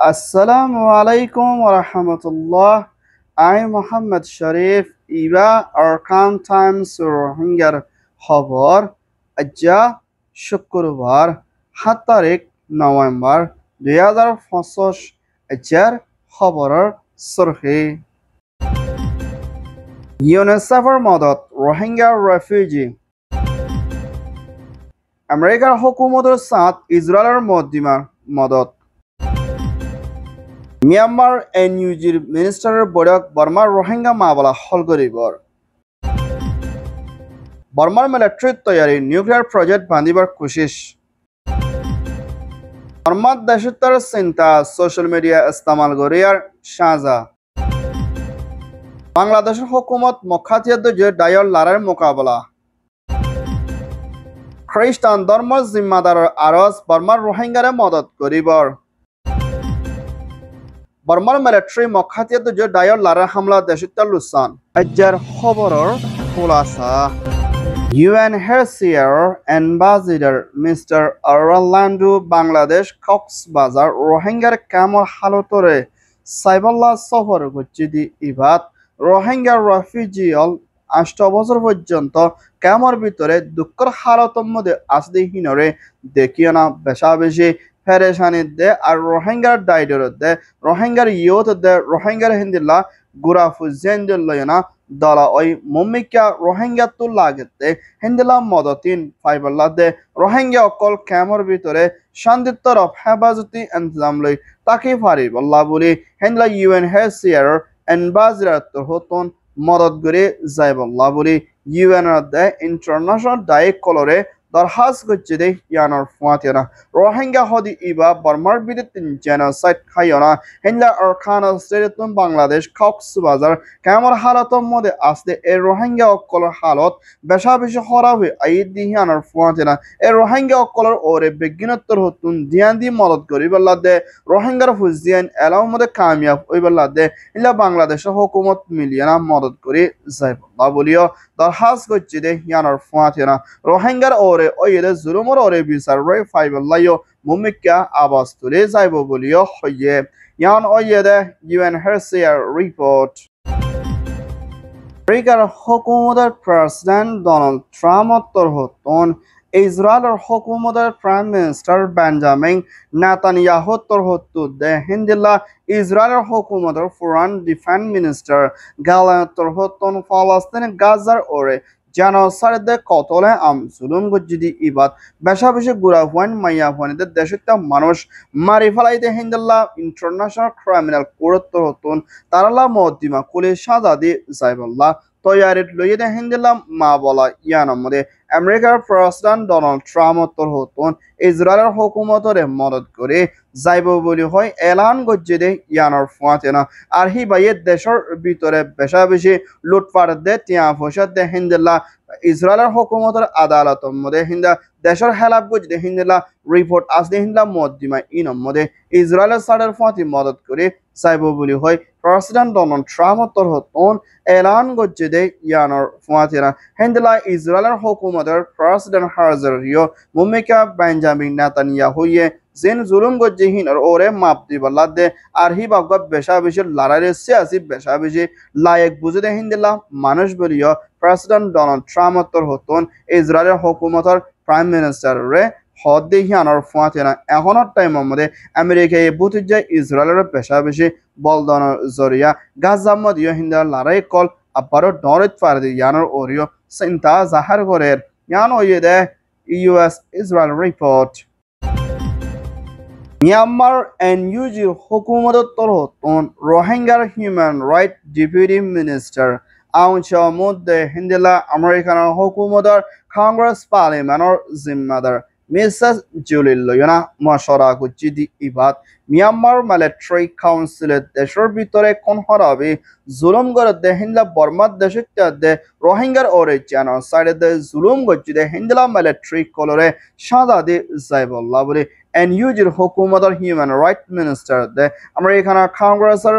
Assalamu alaikum wa rahmatullah. I'm Muhammad Sharif. Iba Arkan Times Rohingya খবর আজ্জা শুক্রবার ৭ তারিখ November ২০২৫ আজ্জার খবরের সরহি ইউনিসেফের মদত রোহিঙ্গা রেফিউজি আমেরিকার হুকুমতের সাথ ইসরায়েলের মধ্যমার মদত মিয়ানমার এনইউজির মিনিস্টারের বৈঠক বর্মার রোহিঙ্গা মামলা হল করিবর বর্মার মিলিটারির তৈয়ারি নিউক্লিয়ার প্রজেক্ট বাঁধিবার কোশিশ বর্মার দেশোত্তর চিন্তা সোশ্যাল মিডিয়া ইস্তেমাল করিয়ার সাজা বাংলাদেশের হুকুমত মক্কাতিয়াদ্দে ডায়র লারের মোকাবেলা খ্রিস্টান ধর্মের জিম্মাদারের আরজ বর্মার রোহিঙ্গারে মদত করিবর বর্মার মিলিটারি মক্কাতিয়াদ্দে ডায়র লারের হামলা দেশোত্তর লুসান আজ্জার খবরের খোলাসা UNHCR Ambassador Mr. Orlando Bangladesh Coxbazar রোহিঙ্গার কামর হালতরে সাইবাল্লাহ সফর গচ্ছিদি ইবাদ রোহিঙ্গা রেফিউজিয়ল ৮ বছর পর্যন্ত কামর ভিতরে দুঃখর হালতর মধ্যে আসদি হিনরে দেখিও না বেশা বেশি ফেরেশানি দে আর রোহিঙ্গার ডাইডর দে রোহিঙ্গার ইয়ত দে রোহিঙ্গার হিন্দিল্লা গুরা ফুজেন্দিল লয়না দলা ওই মুমিকা রোহিঙ্গা তুল্লাগেতে হিন্দিলা মদতিন ফাইবাল্লা দে রোহিঙ্গা অকল ক্যামর ভিতরে শান্তির তরফ হেফাজতি ইন্তজাম লই তাকে ফারি বল্লা বলি হিন্দিলা UNHCR এনবাজিরাত হতন মদত করে যাই বল্লা বলি UN দে ইন্টারন্যাশনাল ডাইক কলরে দরহাস করছে দে ইয়ানোর ফুয়াতিনা রোহিঙ্গা হদি ইবা বর্মার বিরুদ্ধে জেনোসাইড খাইয়না হিন্দা আরকান স্টেটন বাংলাদেশ কক্সবাজার কেমন হালতর মধ্যে আসতে এই রোহিঙ্গা অকলের হালত বেশা বেশি খারাপ হয়ে আইদ দি ইয়ানোর ফুয়াতিনা এই রোহিঙ্গা অকলের ওরে বিজ্ঞানোত্তর হতুন দিয়ান দি মদত করি বল্লা দে রোহিঙ্গার ফুজিয়ান এলাও মধ্যে কামিয়াব ওই বল্লা দে ইলা বাংলাদেশের হুকুমত মিলিয়ানা মদত করি যাই বল্লা বলিও দরহাস করছে দে ইয়ানোর ফুয়াতিনা রোহিঙ্গার ওরে ওইরে জুলুমর ওরে বিচার রে ফাইবাল্লাইও মুমিকা আবাস তুলে যাইব বলিও হইয়ে ইয়ান ওইরে UNHCR রিপোর্ট আমেরিকার হুকুমতের প্রেসিডেন্ট ডোনাল্ড ট্রাম্পর হতন ইসরায়েলের হুকুমতের প্রাইম মিনিস্টার বেঞ্জামিন নেতানিয়াহুর হতুন দে হিন্দিল্লা ইসরায়েলের হুকুমতের ফরেন ডিফেন্স মিনিস্টার গালান্তর হতন ফলস্তিন গাজার ওরে জেনোসাইডে কতলে জুলুম গজ্জিদি ইবাদ বেশা বেশি গুড়া হুয়ান মাইয়া হুয়ানিদের দেশটা মানুষ মারি ফেলাইতে হিন্দাল্লাহ ইন্টারন্যাশনাল ক্রিমিনাল কোর্ট হতুন তারালা মদ্দিমা কুলে সাজা দি যাইবল্লাহ তৈয়ারিত লইয়ে হিন্দিল্লাহ মা বলা ইয়ানোর মধ্যে আমেরিকার প্রেসিডেন্ট ডোনাল্ড ট্রাম্পর হতুন ইসরায়েলের হুকুমতরে মদত করে যাইব বলি হয় এলান গজ্জে দে ইয়ানোর ফুয়াতেনা আর হি বাইয়ে দেশের ভিতরে বেশা বেশি লুটপাট দে টিয়া পয়সা দে হিন্দিল্লাহ ইসরায়েলের হুকুমতের আদালতের মধ্যে হিন্দা দেশের হেলাপ গজ্জে হিন্দিল্লাহ রিপোর্ট আসলে হিন্দিল্লাহ মদ্দিমা ইনম মধ্যে ইসরায়েলের সাড়ের ফাঁতি মদত করে যাইব বলি হয় প্রেসিডেন্ট ডোনাল্ড ট্রাম্পর হতুন এলান গজ্জে দে ইয়ানোর ফুয়াতেনা হিন্দিল্লাহ ইসরায়েলের হুকুমতের প্রেসিডেন্ট হাজারিও মুমিকা বেঞ্জামিন নেতানিয়াহুয়ে জিন জুলুম গজ্জিহীন আর ওরে মাপ দিবল্লা দে আর হি বাগা বেশা বেশি লড়াইরে সিয়াসি বেশা বেশি লায়ক বুঝে দে হিন্দিল্লাহ মানুষ বলিও প্রেসিডেন্ট ডোনাল্ড ট্রাম্পর হতুন ইসরায়েলের হুকুমতের প্রাইম মিনিস্টার রে হদ দেহিয়ানোর ফুয়াতেনা এখনের টাইমের মধ্যে আমেরিকায় বুথিত যায় ইসরায়েলের বেশা বেশি বলদানোর জরিয়া গাজার মধ্যে হিন্দা লড়াই কল আবারও ডরিত পার দি ইয়ানোর ওরিও চিন্তা জাহার করে ইয়ান ওয়ে দে US Israel রিপোর্ট মিয়ানমার এনইউজির হুকুমতের তরফ রোহিঙ্গার হিউম্যান রাইট ডেপুটি মিনিস্টার আউনচার মধ্যে হিন্দিলা আমেরিকানের হুকুমতের কংগ্রেস পার্লিমেন্টের জিম্মাদার মিসেস জুলিল লয়না মশরা গুজিদি ইবাদ মিয়ানমার মিলিটারি কাউন্সিলের দেশের ভিতরে কোন হরাবে জুলুম করে দে হিন্দলা বর্মার দেশের দে রোহিঙ্গার ওরে জেনোসাইড দে জুলুম গজ্জিদে হিন্দলা মিলিটারি কলরে সাদা দে যাইবল্লা বলে এনইউজির হুকুমতের হিউম্যান রাইট মিনিস্টার দে আমেরিকানের কংগ্রেসের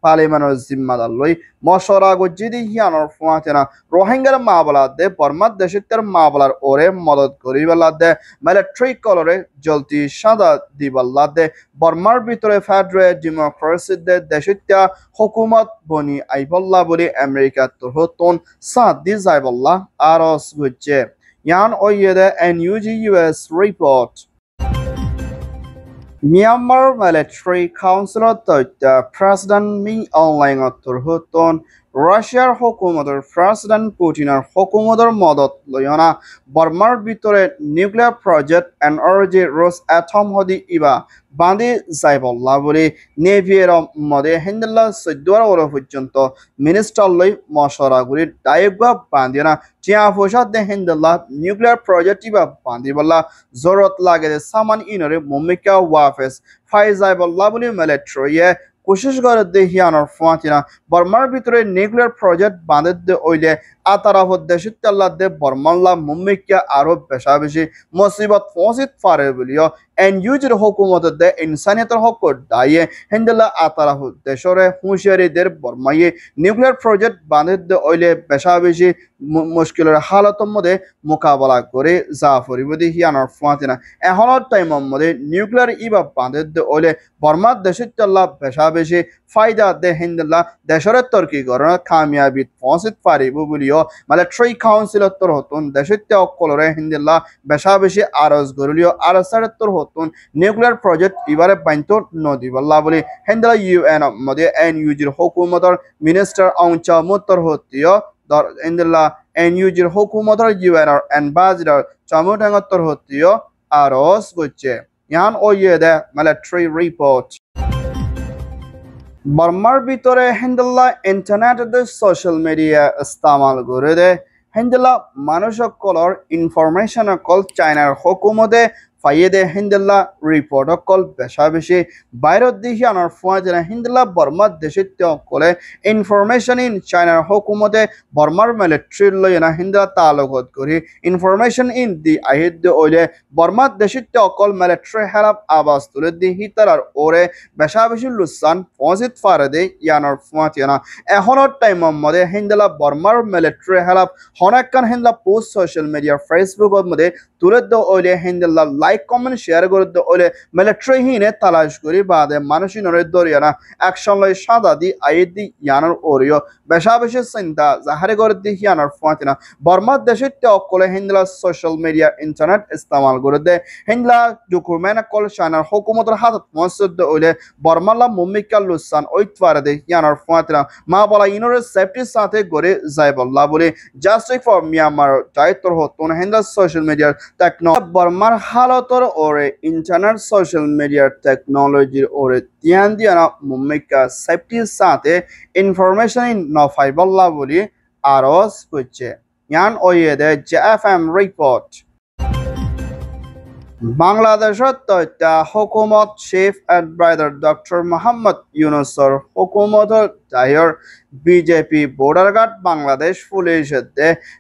পালিমানোর জিম্মাদার লই মশরা গজ্জিদি হিয়ানোর ফুয়াতেনা রোহিঙ্গার মাবলাদে বর্মার দেশিত্বের মাবলার ওরে মদত করিবালাদে মিলিটারি কলরে জলতি সাদা দিবাল্লাদে বর্মার ভিতরে ফেডারেল ডেমোক্রেসিতে দেশিত্যা হুকুমত বনি আইবল্লা বলি আমেরিকা তোরহতন সাদ দি যাইবল্লা আরস গুজ্জে ইয়ান ওয়েদে NUG US report Myanmar Military Council তথ্য প্রেসিডেন্ট মিং অনলাইন তোরহতন রাশিয়ার হুকুমতের প্রেসিডেন্ট পুতিনের হুকুমতের মদত লয়না বর্মার ভিতরে নিউক্লিয়ার প্রজেক্ট এনার্জি রুস অ্যাটম হদি ইবা বাঁধি যাইবল্লা বলে নেভিয়ের মদে হিন্দুল্লাহ 14 পর্যন্ত মিনিস্টার লই মশরাগুলি ডাইবা বাঁধিনা টিয়া ফোসাদ দে হিন্দুল্লাহ নিউক্লিয়ার প্রজেক্ট ইবা বাঁধিবল্লা জরুরত লাগে সামান ইনরে মুমিকা ওয়াফেস ফাইজাইবল্লা বলে মিলিটারিয়ে কোশিশ করে দেহিয়ানোর ফুয়াতিনা বর্মার ভিতরে নিউক্লিয়ার প্রজেক্ট বাঁধে ওইলে আতারাফত দেশিত্তাল্লাহ দে বর্মাল্লা মুম্মিকিয়া আরো বেশা বেশি মুসিবত ফসিত ফারে বলিও NUGর হুকুমত দে ইনসানিয়তের হক দায়ে হিন্দুল্লা আতারাফত দেশরে হুঁশিয়ারিদের বর্মাইয়ে নিউক্লিয়ার প্রজেক্ট বাঁধে ওইলে বেশা বেশি মুশকিলের হালতর মধ্যে মোকাবেলা করে যা ফরিব দেহিয়ানোর ফুয়াতিনা এখনের টাইমের মধ্যে নিউক্লিয়ার ইবা বাঁধে ওইলে বর্মার দেশিত্তাল্লাহ বেশা বেশি ফায়দা দে হিন্দুল্লাহ দেশরে তর্কি করণ কামিয়াবিত ফসিত ফারিব বলিও মিলিটারি কাউন্সিলত তোর হতুন দেশিত্য অকলরে হিন্দুল্লাহ বেশা বেশি আরজ গরুলিও আরসারের তোর হতুন নিউক্লিয়ার প্রজেক্ট ইবারে বাইন্ত নদীবল্লা বলি হিন্দুল্লাহ UN মধ্যে NUGর হুকুমতর মিনিস্টার অংচা মুত্তর হতিও হিন্দুল্লাহ NUGর হুকুমতর UNর অ্যাম্বাসিডর চামুটাঙ্গত্তর হতিও আরজ গচ্ছে ইয়ান ওয়েদে মিলিটারি রিপোর্ট বর্মার ভিতরে হিন্দুল্লাহ ইন্টারনেট সোশ্যাল মিডিয়া ইস্তেমাল করে দে হিন্দুল্লাহ মানুষ কলর ইনফরমেশন কল চায়নার হুকুমতে ফাইদে হিন্দুল্লাহ রিপোর্ট কল বেশা বেশি বাইরত দিহি আনার ফুয়াজনা হিন্দুল্লাহ বর্মার দেশিত্য কলে ইনফরমেশন ইন চায়নার হুকুমতে বর্মার মিলিটারি লয়না হিন্দুল্লাহ তালুকত করি ইনফরমেশন ইন দি আহিদ ওইলে বর্মার দেশিত্য কল মিলিটারি হেলাপ আবাস তুলে দিহি তার ওরে বেশা বেশি লুসান ফজিত ফারদে ইয়ানোর ফুয়াতিনা এখনের টাইমের মধ্যে হিন্দুল্লাহ বর্মার মিলিটারি হেলাপ হনাক্কান হিন্দুল্লাহ পোস্ট সোশ্যাল মিডিয়া ফেসবুকের মধ্যে তুলে দো ওইলে হিন্দুল্লাহ লাইক কমেন্ট শেয়ার করে দো ওইলে মিলিটারি হিনে তালাশ করি বাদে মানুষই নরে দরিয়ানা অ্যাকশন লই সাদা দি আইদ দি ইয়ানোর ওরিও বেশা বেশি চিন্তা জাহারে করে দি ইয়ানোর ফুয়াতিনা বর্মার দেশের অকলে হিন্দুল্লাহ সোশ্যাল মিডিয়া ইন্টারনেট ইস্তেমাল করে দে হিন্দুল্লাহ ডকুমেন্ট কল চায়নার হুকুমতের হাতত মসজিদ ওইলে বর্মাল্লা মুম্মিকা লুসান ওইতফারে দে ইয়ানোর ফুয়াতিনা মা বলা ইনোরে সেফটির সাথে গড়ে যায় বল্লা বলে জাস্টিস ফর মিয়ানমার দায়িত্বর হতুন হিন্দুল্লাহ সোশ্যাল মিডিয়ার টেকনোলজি বর্মার হালতর ওরে ইন্টারনেট সোশ্যাল মিডিয়ার টেকনোলজির ওরে ধ্যান দিয়ানা মুম্মিকা সেফটির সাথে ইনফরমেশন নফাই বল্লা বলি আরজ করছে ইয়ান ওয়েদে JFM রিপোর্ট বাংলাদেশের তথ্য হুকুমত চিফ এডভাইজার ডক্টর মোহাম্মদ ইউনুসর হুকুমতর জাহির বিজেপি বর্ডার গার্ড বাংলাদেশ পুলিশের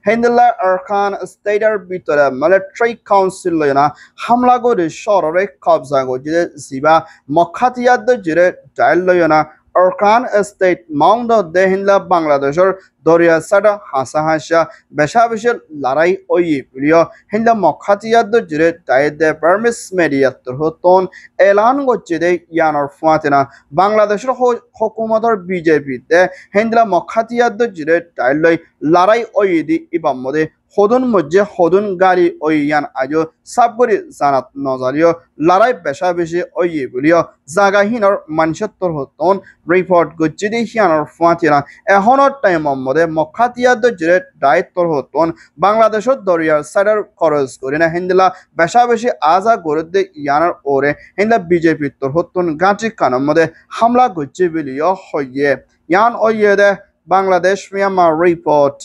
হিন্দুল্লাহ আরকান স্টেটের ভিতরে মিলিটারি কাউন্সিল লয়না হামলা করে শহরে কবজা করছে জিবা মখাতিয়াদ জিরে ডাইল লয়না আরকান স্টেট মাউন্ট দে হিন্দুল্লাহ বাংলাদেশের দরিয়া সাডা হাসা হাসা বেশা বেশি লড়াই ওই প্রিয় হিন্দা মখাতিয়াদ জিরে দায়দে পারমিস মেডিয়াত্তর হতন এলান করছে দে ইয়ানোর ফুয়াতিনা বাংলাদেশের হুকুমতর বিজেপিতে হিন্দা মখাতিয়াদ জিরে দায়লই লড়াই ওই দি ইবাম মধ্যে হদুন মধ্যে হদুন গাড়ি ওই ইয়ান আজও সাবগরি জানাত নজালিও লড়াই বেশা বেশি ওই বলিও জাগাহীনর মানসত্তর হতন রিপোর্ট করছে দে ইয়ানোর ফুয়াতিনা এখনের টাইমের মধ্যে মখাতিয়াদ জিরে দায়িত্বর হতন বাংলাদেশের দরিয়ার সাইডের খরচ করি না হিন্দুলা বেশা বেশি আজা করে দে ইয়ানোর ওরে হিন্দা বিজেপি তোর হতন গাঁচি কানের মধ্যে হামলা করছে বলিও হইয়ে ইয়ান ওইয়ে দে বাংলাদেশ মিয়ানমার রিপোর্ট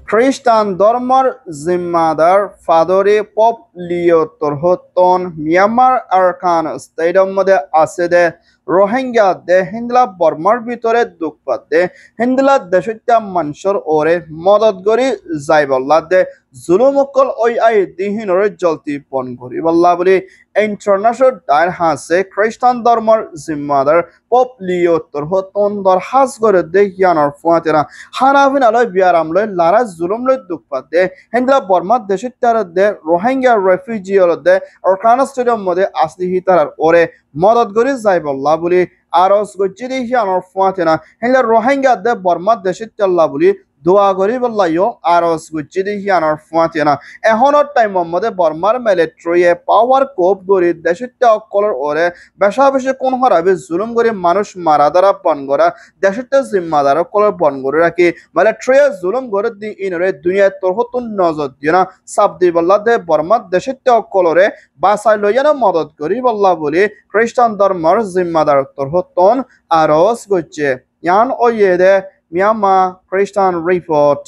খ্রিস্টান ধর্মের জিম্মাদার ফাদরি পোপ লিওতর হতন মিয়ানমার আরকান স্টেডিয়াম মধ্যে আছে দে রোহিঙ্গা দে হিন্দলা বর্মার ভিতরে দুঃখ পাতে হিন্দলা দেশটা মানুষের ওরে মদত করি যাইবল্লা দে জুলুমকল ওই আই দিহিনরে জলতি পন করি বল্লা বলি ইন্টারন্যাশনাল ডাইর হাসে খ্রিস্টান ধর্মের জিম্মাদার পপ লিওতর হতন দর হাস করে দে ইয়ানর ফুয়াতেরা হানাফিন আলয় বিয়ারাম লয় লারা জুলুম লয় দুঃখ পাতে হিন্দলা বর্মার দেশটার দে রোহিঙ্গা রেফিউজি হল দে আরকান স্টেডিয়াম মধ্যে আসলি হিতারার ওরে মদত করি যাইবল্লা বলি আরস গজ্জি দি ইয়ানর ফুয়াতেনা হিন্দলা রোহিঙ্গা দে বর্মার দেশটাল্লা বলি দোয়া করি বললাইও আরস গুচ্ছি দেখি আনার ফুয়াতিনা এখনের টাইমের মধ্যে বর্মার মিলিটারিয়ে পাওয়ার কোপ করি দেশটা অকলের ওরে বেশা বেশি কোন হরাবে জুলুম করে মানুষ মারা দ্বারা বন করা দেশটা জিম্মাদার অকলের বন করে রাখি মিলিটারিয়ে জুলুম করে দি ইনরে দুনিয়ায় তোর হতুন নজর দিয়ে না সাপ দি বললা দে বর্মার দেশটা অকলরে বাসায় লইয়া না মদত করি বললা বলি খ্রিস্টান ধর্মের জিম্মাদার তোর হতন আরস গুচ্ছে ইয়ান ওয়ে দে Myanmar Christian Report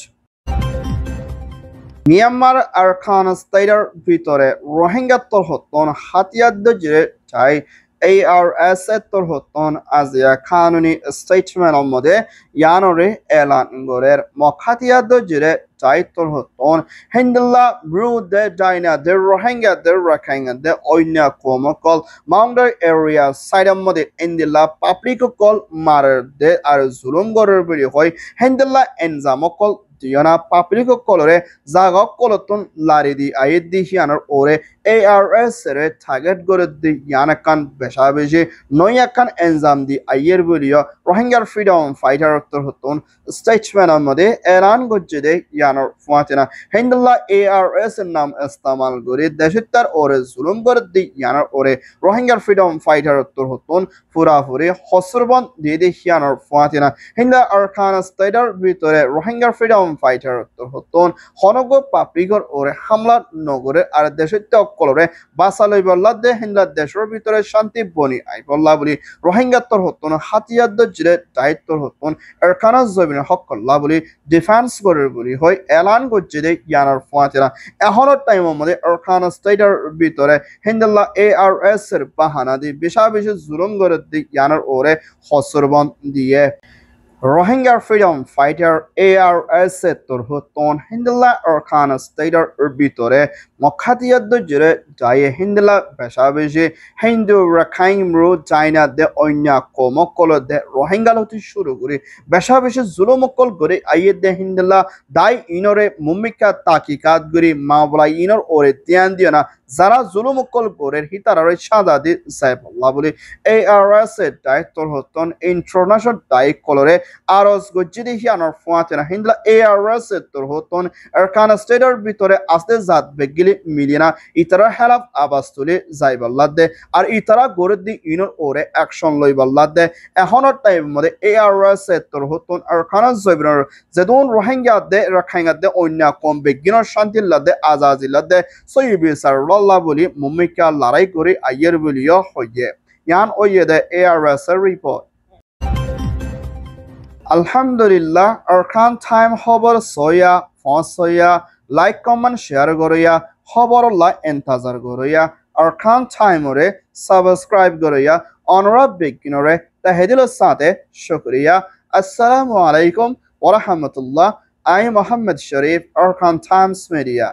Myanmar Arakan স্টেটের ভিতরে রোহিঙ্গা তরহতন হাতিয়ার দজরে চাই ARS তরহতন আজিয়া কানুনি স্টেটমেন্টের মধ্যে ইয়ানরে এলান গরের মখাতিয়ার দজরে চাই তরহতন হিন্দুল্লাহ ব্রুদে ডাইনা দে রোহিঙ্গা দে রাখাইঙ্গা দে অন্য কমকল মাউন্টার এরিয়া সাইডের মধ্যে ইন্দিল্লা পাবলিক কল মারার দে আর জুলুম গরের বলি হয় হিন্দুল্লাহ এনজামকল দিয়না পাবলিক কলরে জাগক কলতন লারি দি আইদ দি হিয়ানোর ওরে ARS রে টার্গেট করে দি ইয়ানাকান বেশা বেশি নয়াকান এনজাম দি আইয়ের বলিও রোহিঙ্গার ফ্রিডম ফাইটার উত্তর হতন স্টেটমেন্টের মধ্যে এলান গজ্জে দে ইয়ানোর ফুয়াতেনা হিন্দুল্লাহ ARS এর নাম ইস্তেমাল করে দেশটার ওরে জুলুম করে দি ইয়ানোর ওরে রোহিঙ্গার ফ্রিডম ফাইটার উত্তর হতন পুরাপুরি হসরবন দিয়ে দি হিয়ানোর ফুয়াতেনা হিন্দা আরকান স্টেটের ভিতরে রোহিঙ্গার ফ্রিডম ফাইটার উত্তর হতন হনগ পাবলিকর ওরে হামলা নগরে আর দেশটা অকলরে বাসা লই বল্লা দে হিন্দা দেশের ভিতরে শান্তি বনি আই বল্লা বলি রোহিঙ্গা তোর হতন হাতিয়ার দজরে দায়িত্ব হতন আরকান জমিন হকল্লা বলি ডিফেন্স করে বলি হয় এলান গজ্জে দে ইয়ানার ফুয়াতেরা এখনের টাইমের মধ্যে আরকান স্টেটের ভিতরে হিন্দুল্লাহ ARS এর বাহানা দি বেশা বেশি জুলুম করে দি ইয়ানার ওরে হসরবন দিয়ে রোহিঙ্গার ফ্রিডম ফাইটার ARS তোর হতন হিন্দুল্লাহ আরকান স্টেটের ভিতরে মখাতিয়ার দজরে যাইয়ে হিন্দুল্লাহ বেশা বেশি হিন্দু রাখাইন মরু চাইনা দে অন্য কমকল দে রোহিঙ্গা হতে শুরু করে বেশা বেশি জুলুমকল করে আইয়ে দে হিন্দুল্লাহ দাই ইনরে মুমিকা তাকিকাত গরি মাওলা ইনর ওরে ধ্যান দিও না যারা জুলুমকল করে হিতারারে সাদা দি সাইবল্লাহ বলে ARS এর দায়িত্ব হতন ইন্টারন্যাশনাল দায়িত্ব কলরে আরস গজ্জি দেখি আনার ফুয়াতেনা হিন্দুল্লাহ ARS এর তোর হতন আরকান স্টেটের ভিতরে আসতে জাত বেগিলি মিলিনা ইতারা হেলাফ আবাস তুলে যাইবল্লাহ দে আর ইতারা গড়ে দি ইনর ওরে অ্যাকশন লইবল্লাহ দে এখনের টাইম মধ্যে ARS এর তোর হতন আরকান জয়বিনর যেদুন রোহিঙ্গা দে রাখাইঙ্গা দে অন্য কম বেগিনর শান্তিল্লাহ দে আজাজিল্লাহ দে সইবি সারল্লাহ বলি মুমিকা লড়াই করে আইয়ের বলিও হইয়ে ইয়ান ওয়ে দে ARS এর রিপোর্ট আলহামদুলিল্লাহ আরকান টাইম খবর সয়া ফসয়া লাইক কমেন্ট শেয়ার করিয়া খবর লা ইন্তজার করিয়া আরকান টাইমরে সাবস্ক্রাইব করিয়া অনুরোধ বিজ্ঞানরে তাহেদিলের সাথে শুকরিয়া আসসালামু আলাইকুম ওয়া রাহমাতুল্লাহ I Mohammad Sharif Arakan times media